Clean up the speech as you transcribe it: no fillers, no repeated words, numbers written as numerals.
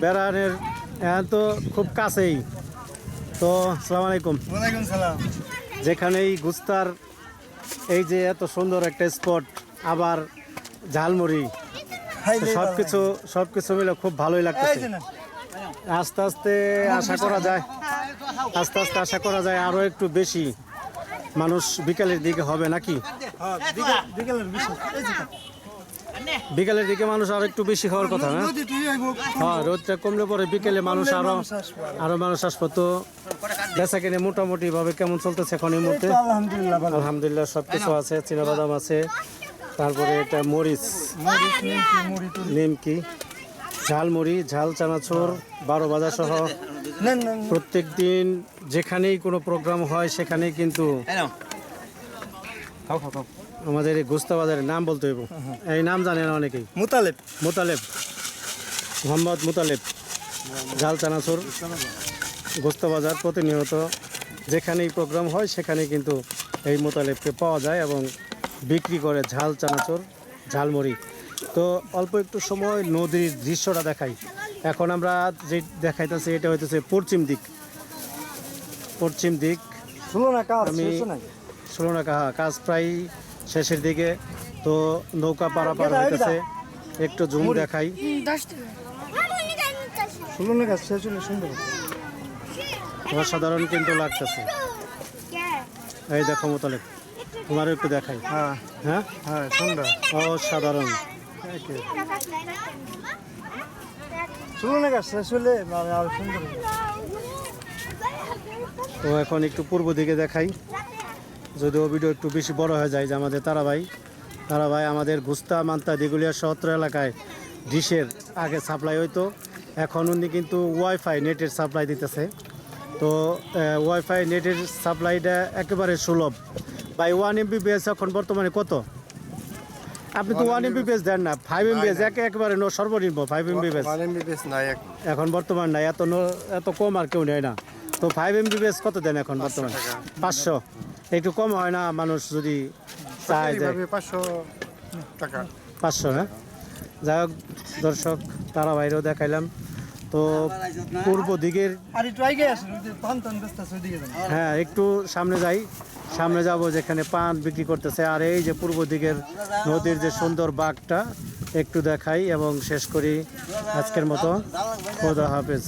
বেড়ানের এখন তো খুব কাছেই। তো আসসালামু আলাইকুম। ওয়ালাইকুম সালাম। যেখানেই গুস্তার এই যে এত সুন্দর একটা স্পট, আবার ঝালমুড়ি, সবকিছু মিলে খুব ভালোই লাগতেছে। আস্তে আস্তে আশা করা যায় আরো একটু বেশি মানুষ বিকালের দিকে হবে নাকি? বিকালের দিকে মানুষ আরো একটু বেশি হওয়ার কথা না? হ্যাঁ, রোদটা কমলে পরে বিকেলে মানুষ আরো মানুষ আসবো। তো বেচা কিনে মোটামুটি ভাবে কেমন চলতেছে এখন এই মুহূর্তে? আলহামদুলিল্লাহ সবকিছু আছে, চীনাবাদাম আছে, তারপরে এটা মরিচ, নিমকি, ঝালমুড়ি, ঝাল চানাচুর, 12 ভাজা সহ প্রত্যেক দিন যেখানেই কোনো প্রোগ্রাম হয় সেখানেই কিন্তু আমাদের এই গোস্তা বাজারের নাম বলতে হইব। এই নাম জানেন অনেকেই, মোতালেব, মোহাম্মদ মোতালেব। ঝাল চানাচুর, গোস্তা বাজার প্রতিনিয়ত যেখানেই প্রোগ্রাম হয় সেখানেই কিন্তু এই মোতালেবকে পাওয়া যায় এবং বিক্রি করে ঝাল চানাচুর, ঝালমুড়ি। তো অল্প একটু সময় নদীর দৃশ্যটা দেখাই। এখন আমরা যে দেখাইতেছি এটা হইতেছে পশ্চিম দিক। আমি ষোলনাকা কাজ প্রায় শেষের দিকে। তো নৌকা পারাপার হইতেছে, একটু জুম দেখাই। অসাধারণ কিন্তু লাগতেছে। এই দেখো মোতালেব, তোমারও একটু দেখাই। হ্যাঁ সুন্দর, অসাধারণ। তো এখন একটু পূর্ব দিকে দেখাই, যদিও ভিডিও একটু বেশি বড় হয়ে যায়। যে আমাদের তারাভাই আমাদের গুস্তা মান্তা দিগুলিয়া সত্র এলাকায় ডিশের আগে সাপ্লাই হইতো, এখন উনি কিন্তু ওয়াইফাই নেটের সাপ্লাই দিতেছে। তো ওয়াইফাই নেটের সাপ্লাইটা একেবারে সুলভ। বাই 1 MBPS এখন বর্তমানে কত? আপনি তো 1 MBPS দেন না, 5 MBPS একেবারে সর্বনিম্ন 5 MBPS এখন বর্তমান নাই, এত কম আর কেউ নেয় না। তো 5 MBPS কত দেন এখন বর্তমানে? 500। একটু কম হয় না? মানুষ যদি চায় যে 500, হ্যাঁ। যাই হোক দর্শক, তারা বাইরেও দেখাইলাম। তো পূর্ব দিকের, হ্যাঁ একটু সামনে যাব যেখানে পান বিক্রি করতেছে। আর এই যে পূর্ব দিকের নদীর যে সুন্দর বাঘটা একটু দেখাই এবং শেষ করি আজকের মতো। খোদা হাফেজ।